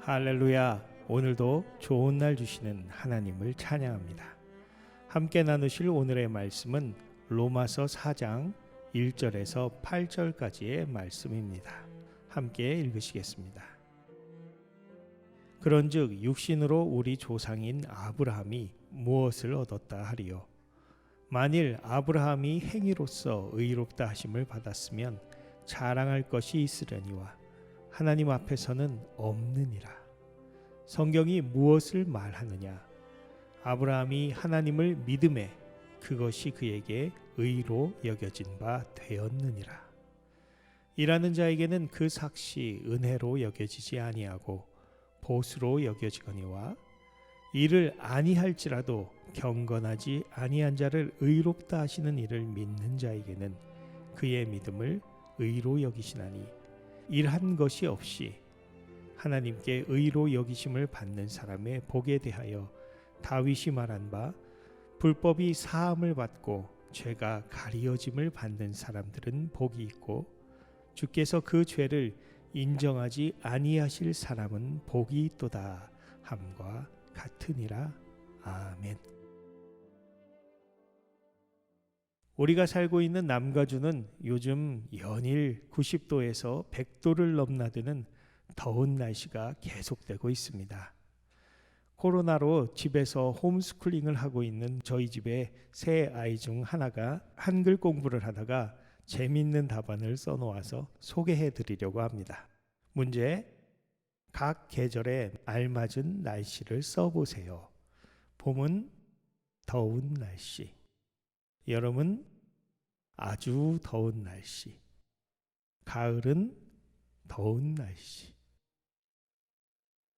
할렐루야. 오늘도 좋은 날 주시는 하나님을 찬양합니다. 함께 나누실 오늘의 말씀은 로마서 4장 1절에서 8절까지의 말씀입니다. 함께 읽으시겠습니다. 그런즉 육신으로 우리 조상인 아브라함이 무엇을 얻었다 하리요? 만일 아브라함이 행위로서 의롭다 하심을 받았으면 자랑할 것이 있으려니와 하나님 앞에서는 없느니라. 성경이 무엇을 말하느냐? 아브라함이 하나님을 믿음에 그것이 그에게 의로 여겨진 바 되었느니라. 일하는 자에게는 그 삭시 은혜로 여겨지지 아니하고 보수로 여겨지거니와 일을 아니할지라도 경건하지 아니한 자를 의롭다 하시는 이를 믿는 자에게는 그의 믿음을 의로 여기시나니 일한 것이 없이 하나님께 의로 여기심을 받는 사람의 복에 대하여 다윗이 말한 바 불법이 사함을 받고 죄가 가리어짐을 받는 사람들은 복이 있고 주께서 그 죄를 인정하지 아니하실 사람은 복이 있도다 함과 같으니라. 아멘. 우리가 살고 있는 남가주는 요즘 연일 90도에서 100도를 넘나드는 더운 날씨가 계속되고 있습니다. 코로나로 집에서 홈스쿨링을 하고 있는 저희 집의 세 아이 중 하나가 한글 공부를 하다가 재미있는 답안을 써놓아서 소개해 드리려고 합니다. 문제: 각 계절에 알맞은 날씨를 써보세요. 봄은 더운 날씨, 여름은 아주 더운 날씨, 가을은 더운 날씨,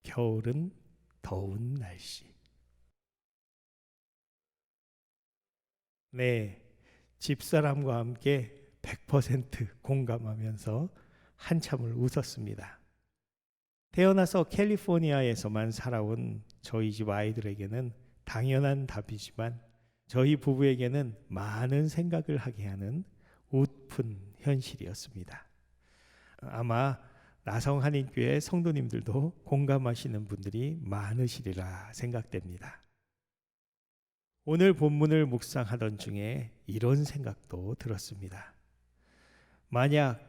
겨울은 더운 날씨. 네, 집사람과 함께 100% 공감하면서 한참을 웃었습니다. 태어나서 캘리포니아에서만 살아온 저희 집 아이들에게는 당연한 답이지만 저희 부부에게는 많은 생각을 하게 하는 웃픈 현실이었습니다. 아마 나성한인교회 성도님들도 공감하시는 분들이 많으시리라 생각됩니다. 오늘 본문을 묵상하던 중에 이런 생각도 들었습니다. 만약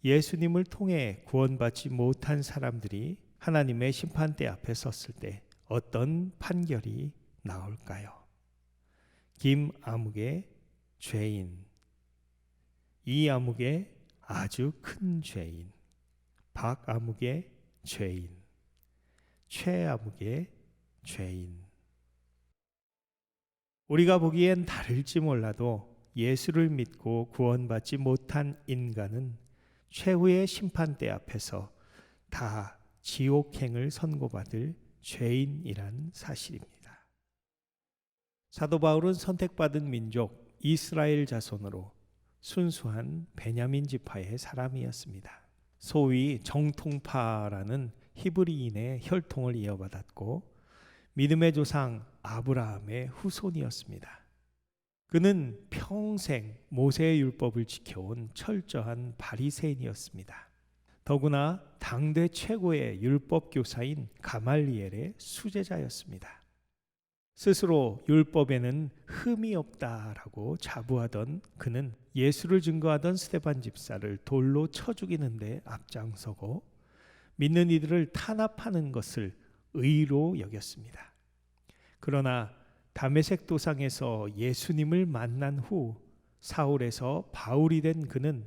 예수님을 통해 구원받지 못한 사람들이 하나님의 심판대 앞에 섰을 때 어떤 판결이 나올까요? 김아묵의 죄인, 이아묵의 아주 큰 죄인, 박아묵의 죄인, 최아묵의 죄인. 우리가 보기엔 다를지 몰라도 예수를 믿고 구원받지 못한 인간은 최후의 심판대 앞에서 다 지옥행을 선고받을 죄인이란 사실입니다. 사도 바울은 선택받은 민족 이스라엘 자손으로 순수한 베냐민 지파의 사람이었습니다. 소위 정통파라는 히브리인의 혈통을 이어받았고 믿음의 조상 아브라함의 후손이었습니다. 그는 평생 모세의 율법을 지켜온 철저한 바리새인이었습니다. 더구나 당대 최고의 율법 교사인 가말리엘의 수제자였습니다. 스스로 율법에는 흠이 없다라고 자부하던 그는 예수를 증거하던 스데반 집사를 돌로 쳐 죽이는데 앞장서고 믿는 이들을 탄압하는 것을 의로 여겼습니다. 그러나 다메섹 도상에서 예수님을 만난 후 사울에서 바울이 된 그는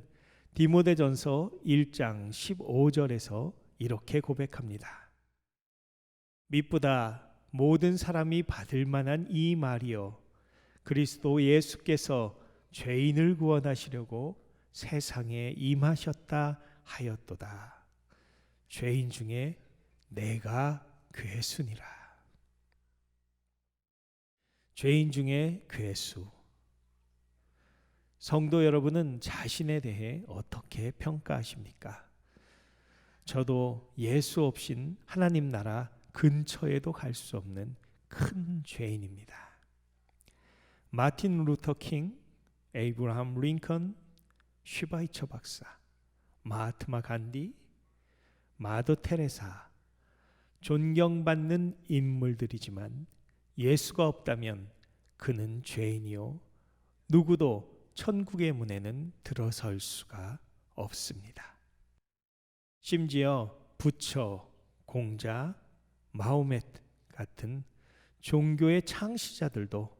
디모데전서 1장 15절에서 이렇게 고백합니다. 미쁘다 모든 사람이 받을 만한 이 말이여, 그리스도 예수께서 죄인을 구원하시려고 세상에 임하셨다 하였도다. 죄인 중에 내가 괴수니라. 죄인 중에 괴수. 성도 여러분은 자신에 대해 어떻게 평가하십니까? 저도 예수 없인 하나님 나라 근처에도 갈 수 없는 큰 죄인입니다. 마틴 루터 킹, 에이브라함 링컨, 슈바이처 박사, 마하트마 간디, 마더 테레사, 존경받는 인물들이지만 예수가 없다면 그는 죄인이요 누구도 천국의 문에는 들어설 수가 없습니다. 심지어 부처, 공자, 마호멧 같은 종교의 창시자들도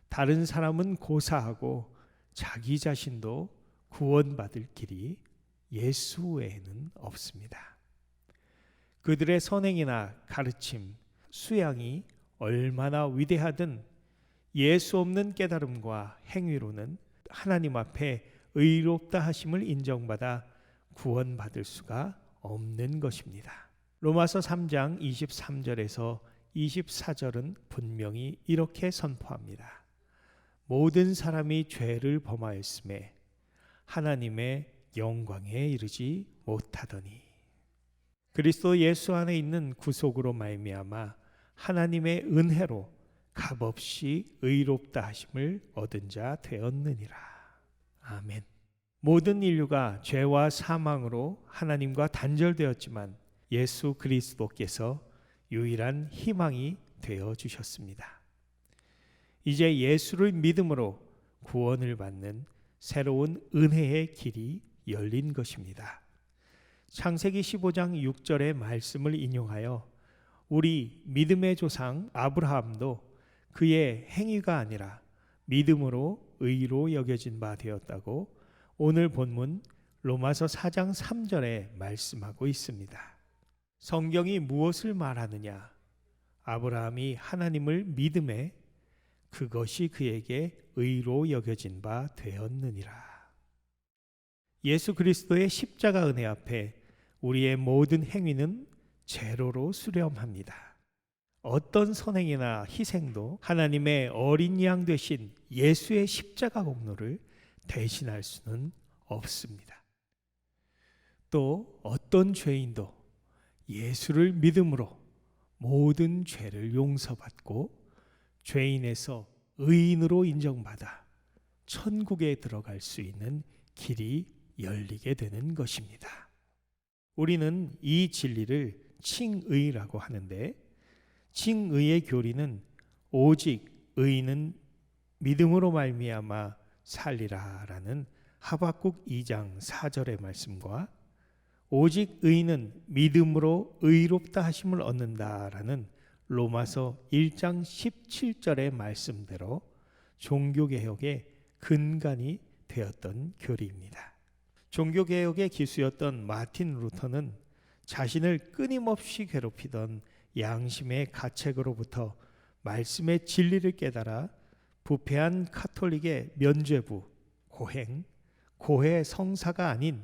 다른 사람은 고사하고 자기 자신도 구원받을 길이 예수 외에는 없습니다. 그들의 선행이나 가르침, 수양이 얼마나 위대하든 예수 없는 깨달음과 행위로는 하나님 앞에 의롭다 하심을 인정받아 구원받을 수가 없는 것입니다. 로마서 3장 23절에서 24절은 분명히 이렇게 선포합니다. 모든 사람이 죄를 범하였음에 하나님의 영광에 이르지 못하더니 그리스도 예수 안에 있는 구속으로 말미암아 하나님의 은혜로 값없이 의롭다 하심을 얻은 자 되었느니라. 아멘. 모든 인류가 죄와 사망으로 하나님과 단절되었지만 예수 그리스도께서 유일한 희망이 되어 주셨습니다. 이제 예수를 믿음으로 구원을 받는 새로운 은혜의 길이 열린 것입니다. 창세기 15장 6절의 말씀을 인용하여 우리 믿음의 조상 아브라함도 그의 행위가 아니라 믿음으로 의로 여겨진 바 되었다고 오늘 본문 로마서 4장 3절에 말씀하고 있습니다. 성경이 무엇을 말하느냐? 아브라함이 하나님을 믿음에 그것이 그에게 의로 여겨진 바 되었느니라. 예수 그리스도의 십자가 은혜 앞에 우리의 모든 행위는 제로로 수렴합니다. 어떤 선행이나 희생도 하나님의 어린 양 되신 예수의 십자가 공로를 대신할 수는 없습니다. 또 어떤 죄인도 예수를 믿음으로 모든 죄를 용서받고 죄인에서 의인으로 인정받아 천국에 들어갈 수 있는 길이 열리게 되는 것입니다. 우리는 이 진리를 칭의라고 하는데 칭의의 교리는 오직 의인은 믿음으로 말미암아 살리라라는 하박국 2장 4절의 말씀과 오직 의인은 믿음으로 의롭다 하심을 얻는다라는 로마서 1장 17절의 말씀대로 종교개혁의 근간이 되었던 교리입니다. 종교개혁의 기수였던 마틴 루터는 자신을 끊임없이 괴롭히던 양심의 가책으로부터 말씀의 진리를 깨달아 부패한 카톨릭의 면죄부, 고행, 고해 성사가 아닌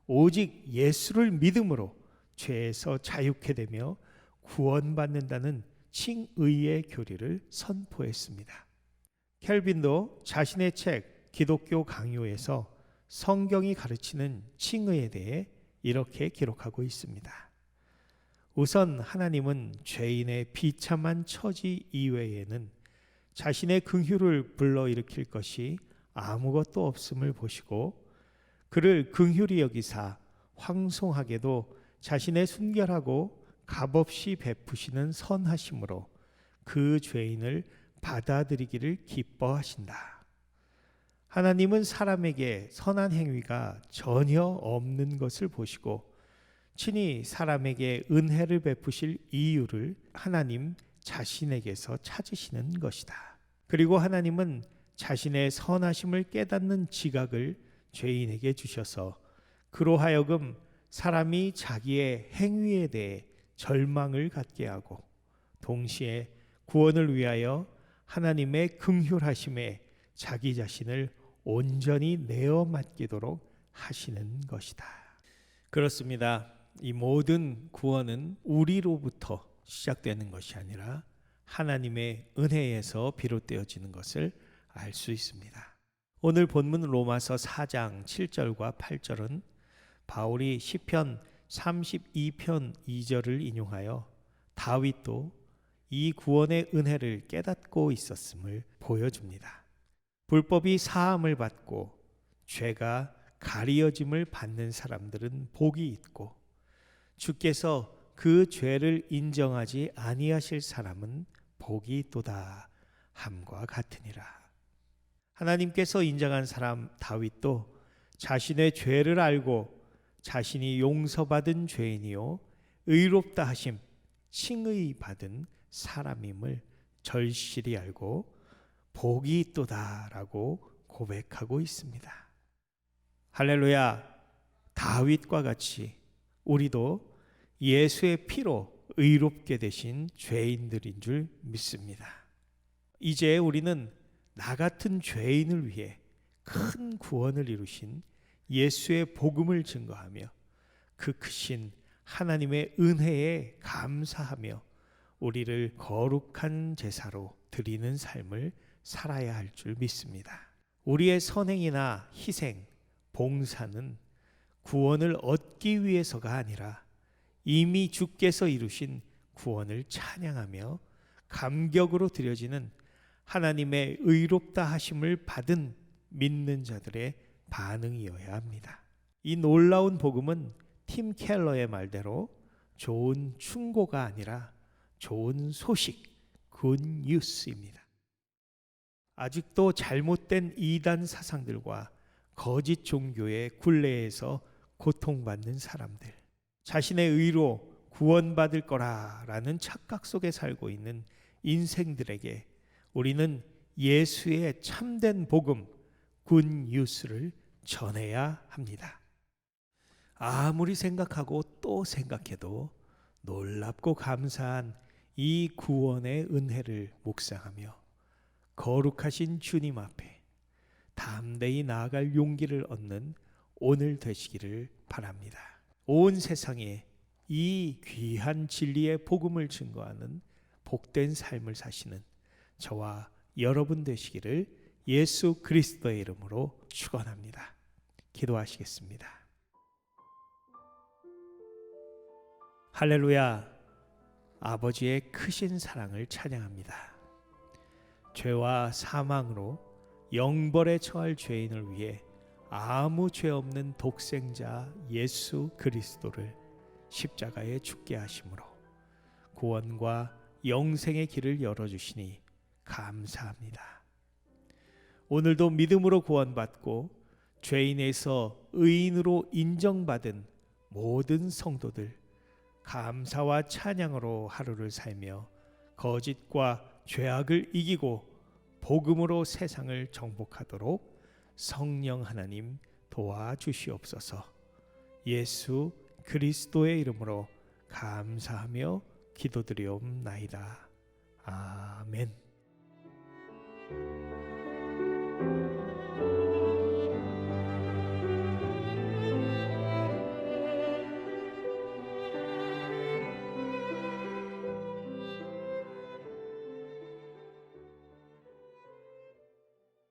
오직 예수를 믿음으로 죄에서 자유케 되며 구원받는다는 칭의의 교리를 선포했습니다. 켈빈도 자신의 책 기독교 강요에서 성경이 가르치는 칭의에 대해 이렇게 기록하고 있습니다. 우선 하나님은 죄인의 비참한 처지 이외에는 자신의 긍휼을 불러일으킬 것이 아무것도 없음을 보시고 그를 긍휼히 여기사 황송하게도 자신의 순결하고 값없이 베푸시는 선하심으로 그 죄인을 받아들이기를 기뻐하신다. 하나님은 사람에게 선한 행위가 전혀 없는 것을 보시고 친히 사람에게 은혜를 베푸실 이유를 하나님 자신에게서 찾으시는 것이다. 그리고 하나님은 자신의 선하심을 깨닫는 지각을 죄인에게 주셔서 그로 하여금 사람이 자기의 행위에 대해 절망을 갖게 하고 동시에 구원을 위하여 하나님의 긍휼하심에 자기 자신을 온전히 내어 맡기도록 하시는 것이다. 그렇습니다. 이 모든 구원은 우리로부터 시작되는 것이 아니라 하나님의 은혜에서 비롯되어지는 것을 알 수 있습니다. 오늘 본문 로마서 4장 7절과 8절은 바울이 시편 32편 2절을 인용하여 다윗도 이 구원의 은혜를 깨닫고 있었음을 보여줍니다. 불법이 사함을 받고 죄가 가리어짐을 받는 사람들은 복이 있고 주께서 그 죄를 인정하지 아니하실 사람은 복이 있도다 함과 같으니라. 하나님께서 인정한 사람 다윗도 자신의 죄를 알고 자신이 용서받은 죄인이요 의롭다 하심 칭의 받은 사람임을 절실히 알고 복이 있도다라고 고백하고 있습니다. 할렐루야. 다윗과 같이 우리도 예수의 피로 의롭게 되신 죄인들인 줄 믿습니다. 이제 우리는 나 같은 죄인을 위해 큰 구원을 이루신 예수의 복음을 증거하며 그 크신 하나님의 은혜에 감사하며 우리를 거룩한 제사로 드리는 삶을 살아야 할 줄 믿습니다. 우리의 선행이나 희생, 봉사는 구원을 얻기 위해서가 아니라 이미 주께서 이루신 구원을 찬양하며 감격으로 드려지는 하나님의 의롭다 하심을 받은 믿는 자들의 반응이어야 합니다. 이 놀라운 복음은 팀 켈러의 말대로 좋은 충고가 아니라 좋은 소식, 굿 뉴스입니다. 아직도 잘못된 이단 사상들과 거짓 종교의 굴레에서 고통받는 사람들, 자신의 의로 구원받을 거라라는 착각 속에 살고 있는 인생들에게 우리는 예수의 참된 복음, 굿 뉴스를 전해야 합니다. 아무리 생각하고 또 생각해도 놀랍고 감사한 이 구원의 은혜를 묵상하며 거룩하신 주님 앞에 담대히 나아갈 용기를 얻는 오늘 되시기를 바랍니다. 온 세상에 이 귀한 진리의 복음을 증거하는 복된 삶을 사시는 저와 여러분 되시기를 예수 그리스도의 이름으로 축원합니다. 기도하시겠습니다. 할렐루야. 아버지의 크신 사랑을 찬양합니다. 죄와 사망으로 영벌에 처할 죄인을 위해 아무 죄 없는 독생자 예수 그리스도를 십자가에 죽게 하심으로 구원과 영생의 길을 열어주시니 감사합니다. 오늘도 믿음으로 구원받고 죄인에서 의인으로 인정받은 모든 성도들 감사와 찬양으로 하루를 살며 거짓과 죄악을 이기고 복음으로 세상을 정복하도록 성령 하나님 도와주시옵소서. 예수 그리스도의 이름으로 감사하며 기도드리옵나이다. 아멘.